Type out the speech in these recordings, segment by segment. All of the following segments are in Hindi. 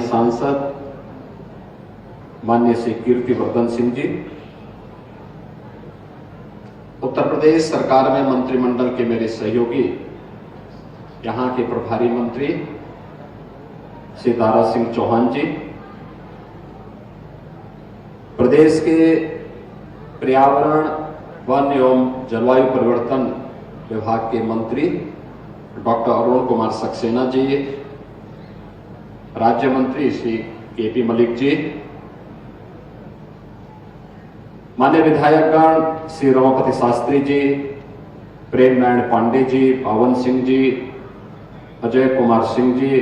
सांसद माननीय श्री कीर्तिवर्धन सिंह जी, उत्तर प्रदेश सरकार में मंत्रिमंडल के मेरे सहयोगी, यहां के प्रभारी मंत्री श्री दारा सिंह चौहान जी, प्रदेश के पर्यावरण, वन एवं जलवायु परिवर्तन विभाग के मंत्री डॉक्टर अरुण कुमार सक्सेना जी, राज्य मंत्री श्री केपी मलिक जी, मान्य विधायकगण श्री रमापति शास्त्री जी, प्रेम नारायण पांडे जी, पावन सिंह जी, अजय कुमार सिंह जी,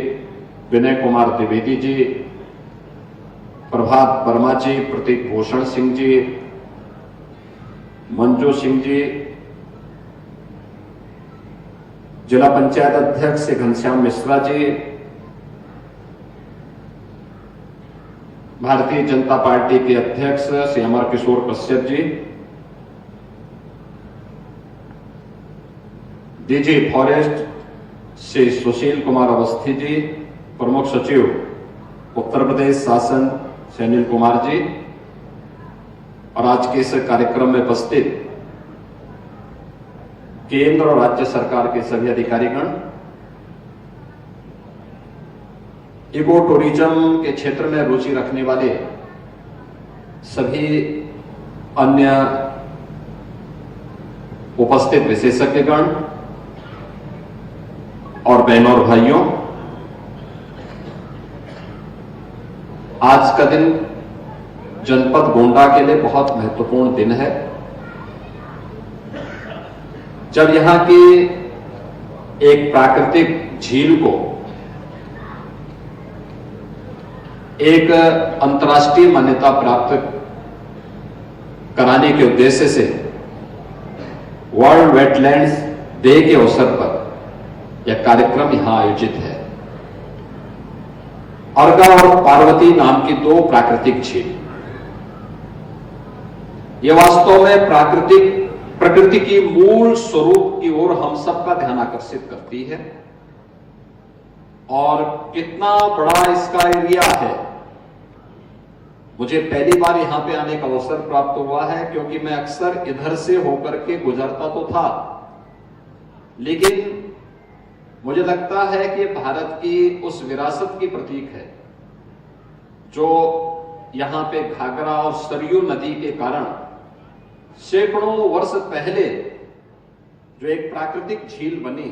विनय कुमार द्विवेदी जी, प्रभात वर्मा जी, प्रतीक भूषण सिंह जी, मंजू सिंह जी, जिला पंचायत अध्यक्ष श्री घनश्याम मिश्रा जी, भारतीय जनता पार्टी के अध्यक्ष श्री अमर किशोर कश्यप जी, डीजी फॉरेस्ट श्री सुशील कुमार अवस्थी जी, प्रमुख सचिव उत्तर प्रदेश शासन श्री अनिल कुमार जी, और आज के इस कार्यक्रम में उपस्थित केंद्र और राज्य सरकार के सभी अधिकारीगण, इको टूरिज्म के क्षेत्र में रुचि रखने वाले सभी अन्य उपस्थित विशेषज्ञगण और बहनों और भाइयों, आज का दिन जनपद गोंडा के लिए बहुत महत्वपूर्ण दिन है, जब यहां की एक प्राकृतिक झील को एक अंतर्राष्ट्रीय मान्यता प्राप्त कराने के उद्देश्य से वर्ल्ड वेटलैंड्स डे के अवसर पर यह कार्यक्रम यहां आयोजित है। अर्गा और पार्वती नाम की दो प्राकृतिक झील, यह वास्तव में प्रकृति की मूल स्वरूप की ओर हम सबका ध्यान आकर्षित करती है। और कितना बड़ा इसका एरिया है, मुझे पहली बार यहां पे आने का अवसर प्राप्त हुआ है, क्योंकि मैं अक्सर इधर से होकर के गुजरता तो था, लेकिन मुझे लगता है कि भारत की उस विरासत की प्रतीक है जो यहां पे घाघरा और सरयू नदी के कारण सैकड़ों वर्ष पहले जो एक प्राकृतिक झील बनी,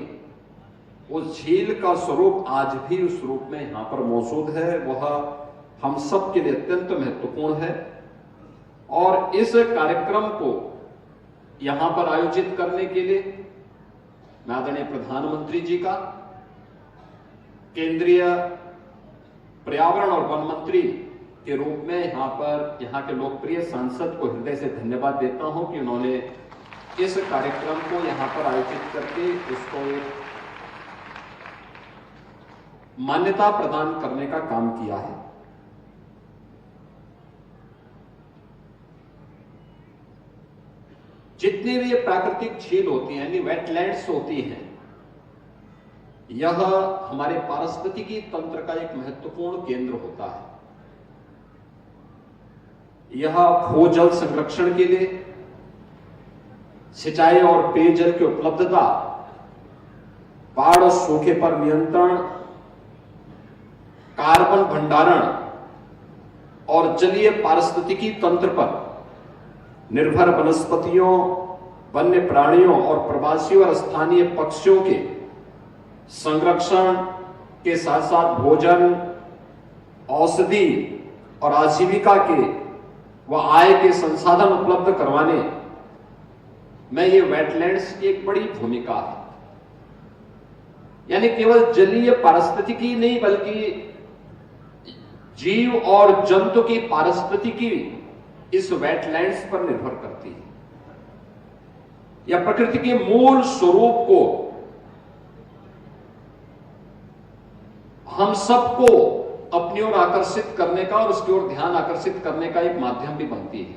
उस झील का स्वरूप आज भी उस रूप में यहां पर मौजूद है। वह हम सब के लिए अत्यंत महत्वपूर्ण है। और इस कार्यक्रम को यहां पर आयोजित करने के लिए मैं आदरणीय प्रधानमंत्री जी का, केंद्रीय पर्यावरण और वन मंत्री के रूप में यहां के लोकप्रिय सांसद को हृदय से धन्यवाद देता हूं कि उन्होंने इस कार्यक्रम को यहां पर आयोजित करके उसको एक मान्यता प्रदान करने का काम किया है। जितनी भी प्राकृतिक झील होती हैं, यानी वेटलैंड्स होती हैं, यह हमारे पारिस्थितिकी तंत्र का एक महत्वपूर्ण केंद्र होता है। यह भूजल संरक्षण के लिए, सिंचाई और पेयजल की उपलब्धता, बाढ़ और सूखे पर नियंत्रण, कार्बन भंडारण और जलीय पारिस्थितिकी तंत्र पर निर्भर वनस्पतियों, वन्य प्राणियों और प्रवासी और स्थानीय पक्षियों के संरक्षण के साथ साथ भोजन, औषधि और आजीविका के व आय के संसाधन उपलब्ध करवाने में ये वेटलैंड्स की एक बड़ी भूमिका है। यानी केवल जलीय पारिस्थितिकी नहीं, बल्कि जीव और जंतु की पारिस्थितिकी इस वेटलैंड्स पर निर्भर करती है। या प्रकृति के मूल स्वरूप को हम सबको अपनी ओर आकर्षित करने का और उसकी ओर ध्यान आकर्षित करने का एक माध्यम भी बनती है।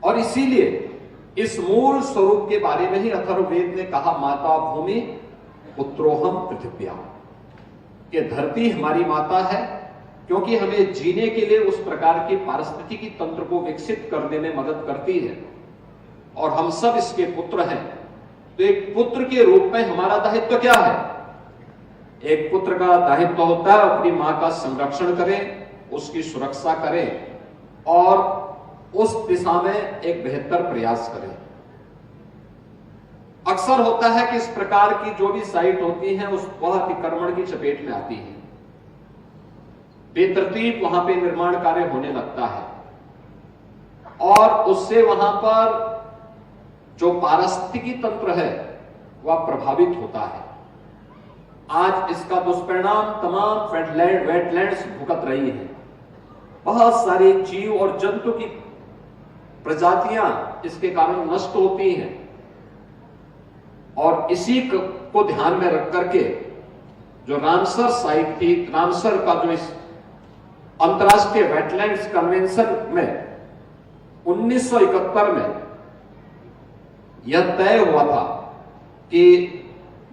और इसीलिए इस मूल स्वरूप के बारे में ही अथर्ववेद ने कहा, माता भूमि पुत्रोहम पृथिव्या। कि धरती हमारी माता है, क्योंकि हमें जीने के लिए उस प्रकार की पारिस्थितिकी तंत्र को विकसित करने में मदद करती है, और हम सब इसके पुत्र हैं। तो एक पुत्र के रूप में हमारा दायित्व क्या है? एक पुत्र का दायित्व होता है अपनी मां का संरक्षण करें, उसकी सुरक्षा करें और उस दिशा में एक बेहतर प्रयास करें। अक्सर होता है कि इस प्रकार की जो भी साइट होती है वह अतिक्रमण की चपेट में आती है, बेतरतीब वहां पे निर्माण कार्य होने लगता है और उससे वहां पर जो पारिस्थितिकी तंत्र है वह प्रभावित होता है। आज इसका दुष्परिणाम तमाम वेटलैंड्स भुगत रही है। बहुत सारे जीव और जंतु की प्रजातियां इसके कारण नष्ट होती हैं, और इसी को ध्यान में रख करके जो रामसर साइट थी, रामसर का जो इस अंतर्राष्ट्रीय वेटलैंड्स कन्वेंशन में 1971 में यह तय हुआ था कि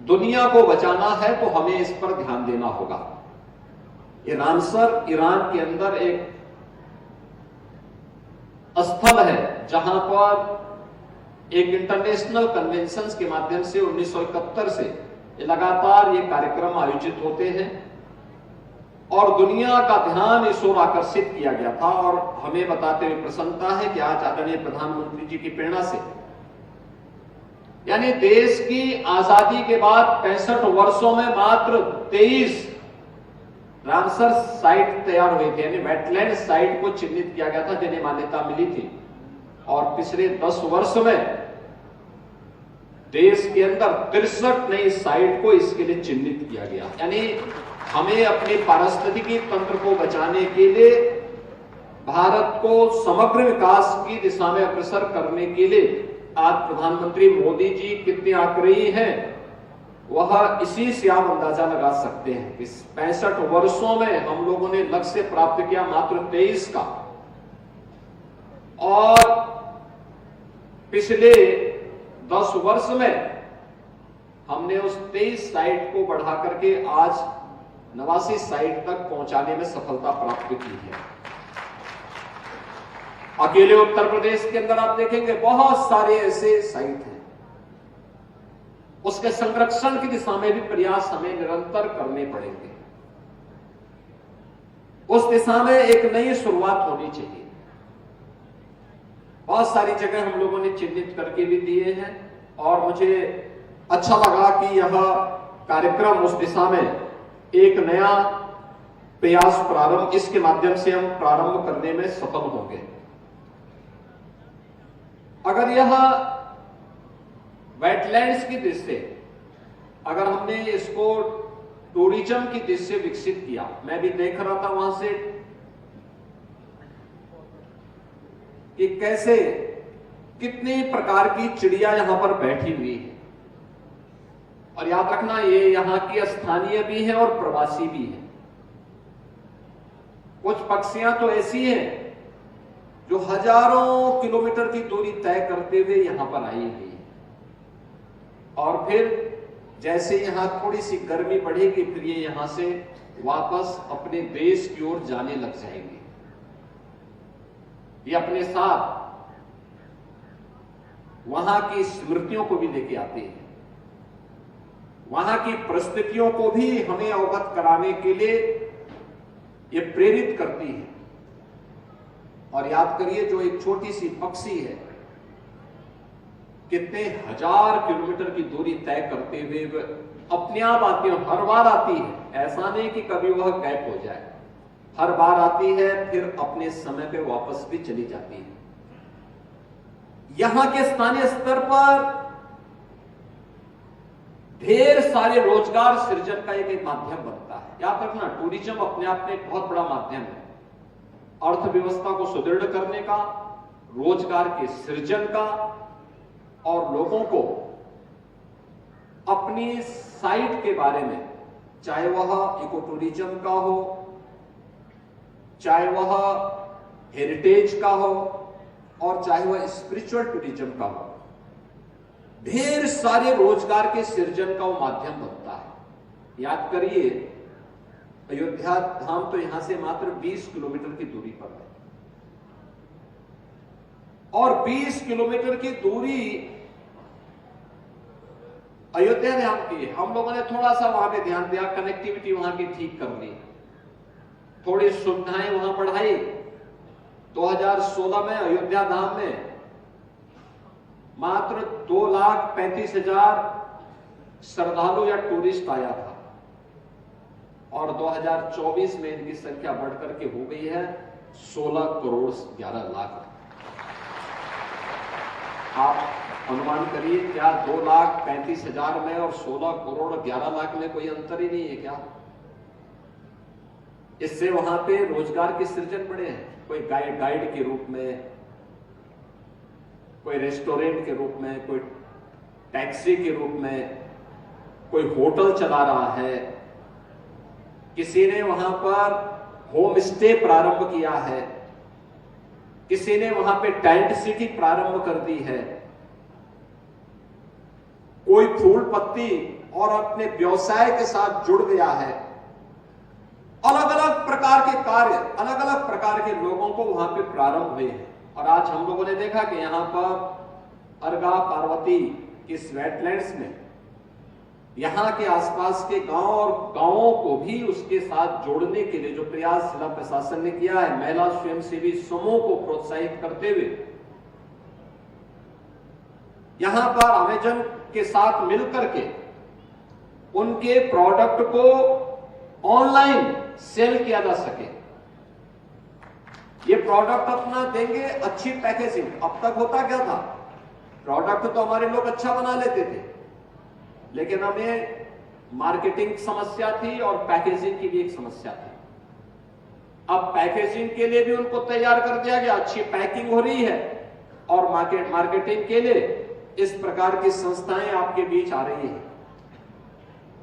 दुनिया को बचाना है तो हमें इस पर ध्यान देना होगा। ये रामसर ईरान के अंदर एक स्थल है जहां पर एक इंटरनेशनल कन्वेंशन के माध्यम से 1971 से लगातार ये कार्यक्रम आयोजित होते हैं और दुनिया का ध्यान इस ओर आकर्षित किया गया था। और हमें बताते हुए प्रसन्नता है कि आज आदरणीय प्रधानमंत्री जी की प्रेरणा से, यानी देश की आजादी के बाद 65 वर्षों में मात्र 23 रामसर साइट तैयार हुई थी, यानी वेटलैंड साइट को चिन्हित किया गया था जिन्हें मान्यता मिली थी। और पिछले 10 वर्ष में देश के अंदर 63 नई साइट को इसके लिए चिन्हित किया गया। यानी हमें अपने पारिस्थितिकी तंत्र को बचाने के लिए, भारत को समग्र विकास की दिशा में अग्रसर करने के लिए आज प्रधानमंत्री मोदी जी कितने आग्रही हैं, वह इसी से आप अंदाजा लगा सकते हैं। इस 65 वर्षों में हम लोगों ने लक्ष्य प्राप्त किया मात्र 23 का, और पिछले 10 वर्ष में हमने उस 23 साइट को बढ़ा करके आज 89 साइट तक पहुंचाने में सफलता प्राप्त की है। अकेले उत्तर प्रदेश के अंदर आप देखेंगे बहुत सारे ऐसे साइट हैं। उसके संरक्षण की दिशा में भी प्रयास हमें निरंतर करने पड़ेंगे। उस दिशा में एक नई शुरुआत होनी चाहिए। बहुत सारी जगह हम लोगों ने चिन्हित करके भी दिए हैं और मुझे अच्छा लगा कि यह कार्यक्रम उस दिशा में एक नया प्रयास प्रारंभ, इसके माध्यम से हम प्रारंभ करने में सफल होंगे। अगर यह वेटलैंड्स की दृष्टि से, अगर हमने इसको टूरिज्म की दृष्टि से विकसित किया, मैं भी देख रहा था वहां से कि कैसे कितनी प्रकार की चिड़िया यहां पर बैठी हुई है। और याद रखना, ये यहां की स्थानीय भी है और प्रवासी भी है। कुछ पक्षियां तो ऐसी हैं जो हजारों किलोमीटर की दूरी तय करते हुए यहां पर आई हुई है, और फिर जैसे यहां थोड़ी सी गर्मी बढ़ेगी फिर ये यहां से वापस अपने देश की ओर जाने लग जाएंगे। ये अपने साथ वहां की स्मृतियों को भी लेके आते हैं, वहां की परिस्थितियों को भी हमें अवगत कराने के लिए ये प्रेरित करती है। और याद करिए, जो एक छोटी सी पक्षी है कितने हजार किलोमीटर की दूरी तय करते हुए अपने आप आती है, हर बार आती है। ऐसा नहीं कि कभी वह गैप हो जाए, हर बार आती है फिर अपने समय पे वापस भी चली जाती है। यहां के स्थानीय स्तर पर ढेर सारे रोजगार सृजन का एक माध्यम बनता है। याद रखना, टूरिज्म अपने आप में एक बहुत बड़ा माध्यम है अर्थव्यवस्था को सुदृढ़ करने का, रोजगार के सृजन का, और लोगों को अपनी साइट के बारे में, चाहे वह इको टूरिज्म का हो, चाहे वह हेरिटेज का हो, और चाहे वह स्पिरिचुअल टूरिज्म का हो, ढेर सारे रोजगार के सृजन का वो माध्यम बनता है। याद करिए, अयोध्या धाम तो यहां से मात्र 20 किलोमीटर की दूरी पर है, और 20 किलोमीटर की दूरी अयोध्या धाम की है। हम लोगों ने थोड़ा सा वहां पे ध्यान दिया, कनेक्टिविटी वहां की ठीक कर ली, थोड़ी सुविधाएं वहां बढ़ाई। 2016 में अयोध्या धाम में मात्र 2,35,000 श्रद्धालु या टूरिस्ट आया था, और 2024 में इनकी संख्या बढ़कर के हो गई है 16 करोड़ 11 लाख। आप अनुमान करिए, क्या 2,35,000 में और 16 करोड़ 11 लाख में कोई अंतर ही नहीं है क्या? इससे वहां पे रोजगार के सृजन बढ़े हैं, कोई गाइड के रूप में, कोई रेस्टोरेंट के रूप में, कोई टैक्सी के रूप में, कोई होटल चला रहा है, किसी ने वहां पर होम स्टे प्रारंभ किया है, किसी ने वहां पे टेंट सिटी प्रारंभ कर दी है, कोई फूल पत्ती और अपने व्यवसाय के साथ जुड़ गया है। अलग अलग प्रकार के कार्य, अलग अलग प्रकार के लोगों को वहां पे प्रारंभ हुए हैं। और आज हम लोगों ने देखा कि यहां पर अर्गा पार्वती इस वेटलैंड्स में यहां के आसपास के गांव और गांवों को भी उसके साथ जोड़ने के लिए जो प्रयास जिला प्रशासन ने किया है, महिला स्वयंसेवी समूह को प्रोत्साहित करते हुए यहां पर अमेजन के साथ मिलकर के उनके प्रोडक्ट को ऑनलाइन सेल किया जा सके। ये प्रोडक्ट अपना देंगे, अच्छी पैकेजिंग। अब तक होता क्या था, प्रोडक्ट तो हमारे लोग अच्छा बना लेते थे, लेकिन हमें मार्केटिंग समस्या थी और पैकेजिंग की भी एक समस्या थी। अब पैकेजिंग के लिए भी उनको तैयार कर दिया गया, अच्छी पैकिंग हो रही है, और मार्केटिंग के लिए इस प्रकार की संस्थाएं आपके बीच आ रही है,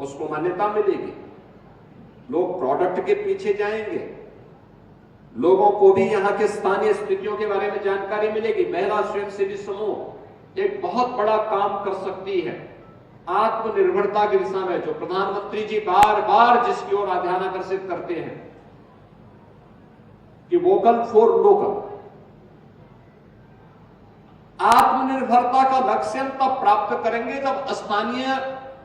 उसको मान्यता मिलेगी, लोग प्रोडक्ट के पीछे जाएंगे, लोगों को भी यहां के स्थानीय स्थितियों के बारे में जानकारी मिलेगी। महिला स्वयंसेवी समूह एक बहुत बड़ा काम कर सकती है आत्मनिर्भरता की दिशा में, जो प्रधानमंत्री जी बार बार जिसकी ओर ध्यान आकर्षित करते हैं कि वोकल फॉर लोकल। आत्मनिर्भरता का लक्ष्य हम तब प्राप्त करेंगे जब स्थानीय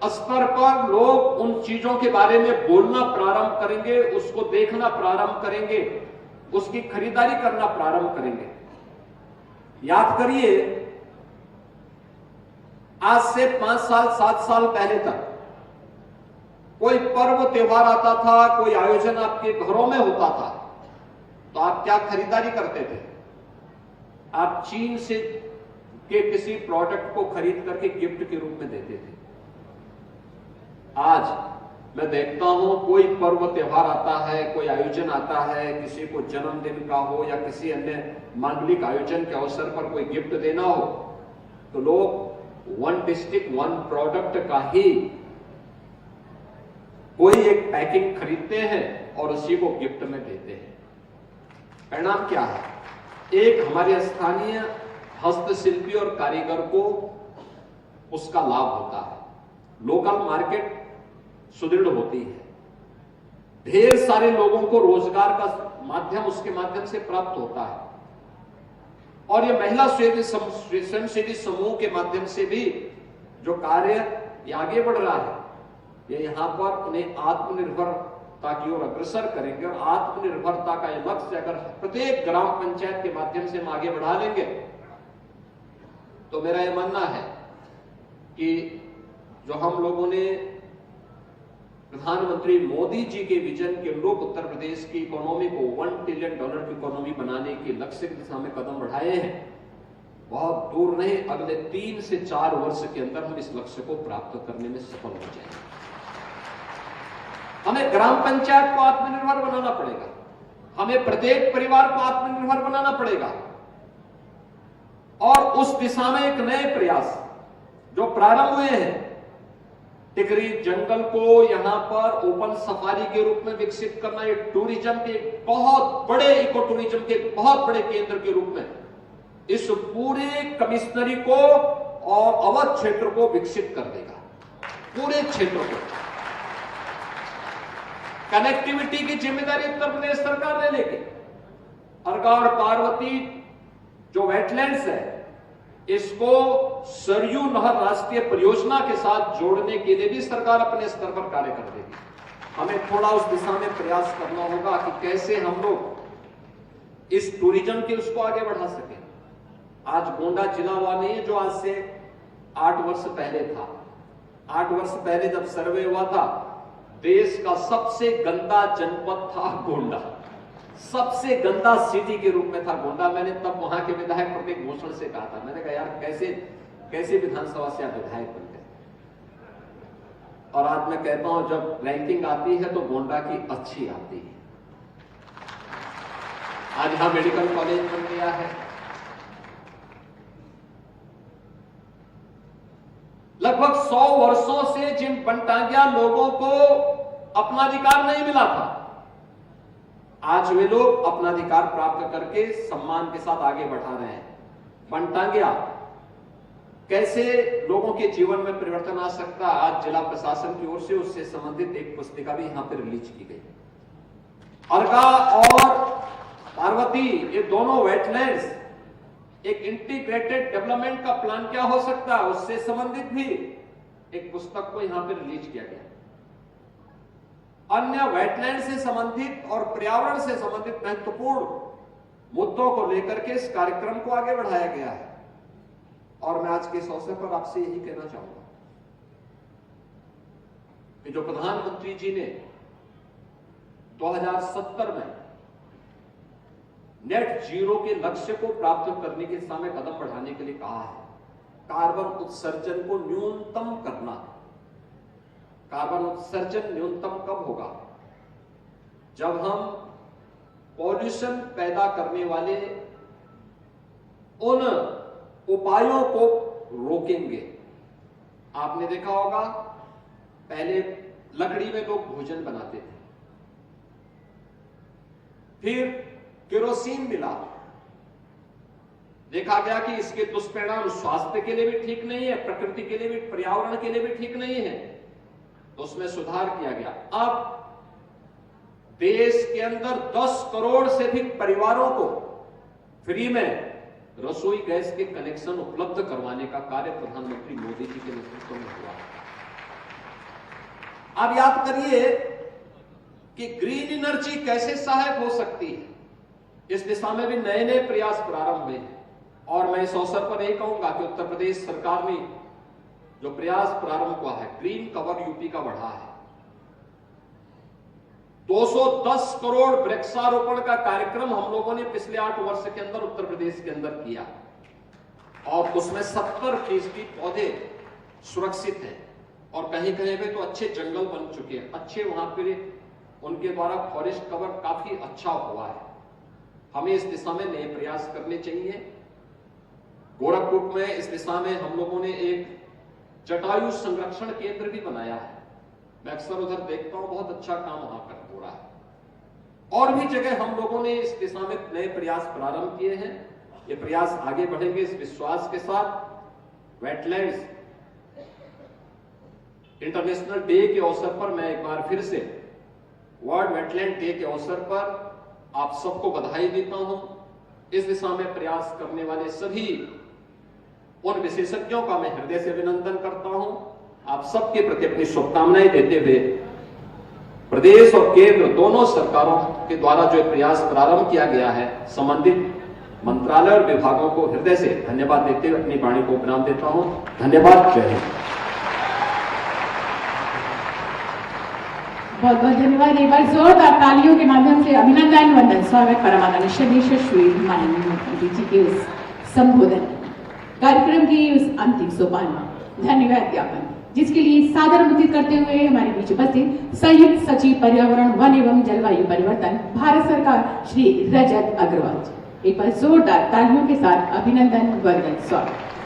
स्तर पर लोग उन चीजों के बारे में बोलना प्रारंभ करेंगे, उसको देखना प्रारंभ करेंगे, उसकी खरीदारी करना प्रारंभ करेंगे। याद करिए, आज से 5 साल 7 साल पहले तक कोई पर्व त्योहार आता था, कोई आयोजन आपके घरों में होता था, तो आप क्या खरीदारी करते थे? आप चीन से के किसी प्रोडक्ट को खरीद करके गिफ्ट के रूप में देते थे। आज मैं देखता हूं, कोई पर्व त्योहार आता है, कोई आयोजन आता है, किसी को जन्मदिन का हो या किसी अन्य मांगलिक आयोजन के अवसर पर कोई गिफ्ट देना हो, तो लोग 1 डिस्ट्रिक्ट 1 प्रोडक्ट का ही कोई एक पैकिंग खरीदते हैं और उसी को गिफ्ट में देते हैं। परिणाम क्या है? एक हमारे स्थानीय हस्तशिल्पी और कारीगर को उसका लाभ होता है, लोकल मार्केट सुदृढ़ होती है, ढेर सारे लोगों को रोजगार का माध्यम उसके माध्यम से प्राप्त होता है, और ये महिला स्वयंसेवी समूह के माध्यम से भी जो कार्य ये आगे बढ़ रहा है, ये यहां पर उन्हें आत्मनिर्भरता की ओर अग्रसर करेंगे। और आत्मनिर्भरता का ये लक्ष्य अगर प्रत्येक ग्राम पंचायत के माध्यम से हम आगे बढ़ा लेंगे, तो मेरा यह मानना है कि जो हम लोगों ने प्रधानमंत्री मोदी जी के विजन के लोग उत्तर प्रदेश की इकोनॉमी को $1 ट्रिलियन की इकोनॉमी बनाने के लक्ष्य की दिशा में कदम बढ़ाए हैं, बहुत दूर नहीं, अगले 3 से 4 वर्ष के अंदर हम इस लक्ष्य को प्राप्त करने में सफल हो जाएंगे। हमें ग्राम पंचायत को आत्मनिर्भर बनाना पड़ेगा, हमें प्रत्येक परिवार को आत्मनिर्भर बनाना पड़ेगा, और उस दिशा में एक नए प्रयास जो प्रारंभ हुए हैं, टिकरी जंगल को यहां पर ओपन सफारी के रूप में विकसित करना, ये टूरिज्म के बहुत बड़े, इको टूरिज्म के बहुत बड़े केंद्र के रूप में इस पूरे कमिश्नरी को और अवध क्षेत्र को विकसित कर देगा, पूरे क्षेत्र को। कनेक्टिविटी की जिम्मेदारी उत्तर प्रदेश सरकार ने लेके अर्का और पार्वती जो वेटलैंड्स है इसको सरयू नहर राष्ट्रीय परियोजना के साथ जोड़ने के लिए भी सरकार अपने स्तर पर कार्य कर देगी। हमें थोड़ा उस दिशा में प्रयास करना होगा कि कैसे हम लोग इस टूरिज्म के उसको आगे बढ़ा सके। आज गोंडा जिला हुआ नहीं है जो आज से 8 वर्ष पहले था। 8 वर्ष पहले जब सर्वे हुआ था देश का सबसे गंदा जनपद था गोंडा, सबसे गंदा सिटी के रूप में था गोंडा। मैंने तब वहां के विधायक प्रतीक भूषण से कहा था, मैंने कहा यार कैसे विधानसभा से आप विधायक बन गए। और आज मैं कहता हूं जब रैंकिंग आती है तो गोंडा की अच्छी आती है। आज यहां मेडिकल कॉलेज बन गया है। लगभग 100 वर्षों से जिन बनटांगिया लोगों को अपना अधिकार नहीं मिला था, आज वे लोग अपना अधिकार प्राप्त करके सम्मान के साथ आगे बढ़ा रहे हैं। बनटांगिया कैसे लोगों के जीवन में परिवर्तन आ सकता, आज जिला प्रशासन की ओर से उससे संबंधित एक पुस्तिका भी यहां पर रिलीज की गई। अर्का और पार्वती ये दोनों वेटलैंड्स एक इंटीग्रेटेड डेवलपमेंट का प्लान क्या हो सकता है उससे संबंधित भी एक पुस्तक को यहां पर रिलीज किया गया। अन्य वेटलैंड से संबंधित और पर्यावरण से संबंधित महत्वपूर्ण मुद्दों को लेकर के इस कार्यक्रम को आगे बढ़ाया गया है। और मैं आज के इस अवसर पर आपसे यही कहना चाहूंगा कि जो प्रधानमंत्री जी ने 2070 में नेट जीरो के लक्ष्य को प्राप्त करने की दिशा में कदम बढ़ाने के लिए कहा है, कार्बन उत्सर्जन को न्यूनतम करना। कार्बन उत्सर्जन न्यूनतम कब होगा? जब हम पॉल्यूशन पैदा करने वाले उन उपायों को रोकेंगे। आपने देखा होगा पहले लकड़ी में लोग भोजन बनाते थे, फिर केरोसिन मिला, देखा गया कि इसके दुष्परिणाम स्वास्थ्य के लिए भी ठीक नहीं है, प्रकृति के लिए भी, पर्यावरण के लिए भी ठीक नहीं है, तो उसमें सुधार किया गया। अब देश के अंदर 10 करोड़ से अधिक परिवारों को फ्री में रसोई गैस के कनेक्शन उपलब्ध करवाने का कार्य प्रधानमंत्री मोदी जी के नेतृत्व में हुआ। अब याद करिए कि ग्रीन एनर्जी कैसे सहायक हो सकती है। इस दिशा में भी नए नए प्रयास प्रारंभ हुए हैं और मैं इस अवसर पर यह कहूंगा कि उत्तर प्रदेश सरकार ने जो प्रयास प्रारंभ हुआ है, ग्रीन कवर यूपी का बढ़ा है। 210 करोड़ वृक्षारोपण का कार्यक्रम हम लोगों ने पिछले 8 वर्ष के अंदर उत्तर प्रदेश के अंदर किया और उसमें 70% पौधे सुरक्षित हैं और कहीं कहीं पे तो अच्छे जंगल बन चुके हैं, अच्छे वहां पे उनके द्वारा फॉरेस्ट कवर काफी अच्छा हुआ है। हमें इस दिशा में नए प्रयास करने चाहिए। गोरखपुर में इस दिशा में हम लोगों ने एक जटायु संरक्षण केंद्र भी बनाया है। मैं अक्सर उधर देखता हूं, बहुत अच्छा काम वहां पर हो रहा है। और भी जगह हम लोगों ने इस दिशा में नए प्रयास प्रारंभ किए हैं। ये प्रयास आगे बढ़ेंगे इस विश्वास के साथ। वेटलैंड्स इंटरनेशनल डे के अवसर पर मैं एक बार फिर से वर्ल्ड वेटलैंड डे के अवसर पर आप सबको बधाई देता हूं। इस दिशा में प्रयास करने वाले सभी उन विशेषज्ञों का मैं हृदय से अभिनंदन करता हूं। आप सबके प्रति अपनी शुभकामनाएं देते हुए प्रदेश और केंद्र दोनों सरकारों के द्वारा जो प्रयास प्रारंभ किया गया है, संबंधित मंत्रालय और विभागों को हृदय से धन्यवाद देते हुए अपनी वाणी को विराम देता हूं। धन्यवाद। जय हिंद। बहुत बहुत धन्यवाद। एक बार जोरदार तालियों के माध्यम से अभिनंदन वंदन स्वागत परमादरणीय श्री माननीय मुख्यमंत्री जी के उस संबोधन कार्यक्रम की उस अंतिम सोपान में धन्यवाद ज्ञापन, जिसके लिए सादर आमंत्रित करते हुए हमारे बीच उपस्थित संयुक्त सचिव पर्यावरण वन एवं जलवायु परिवर्तन भारत सरकार श्री रजत अग्रवाल। एक बार जोरदार तालियों के साथ अभिनंदन वंदन स्वागत।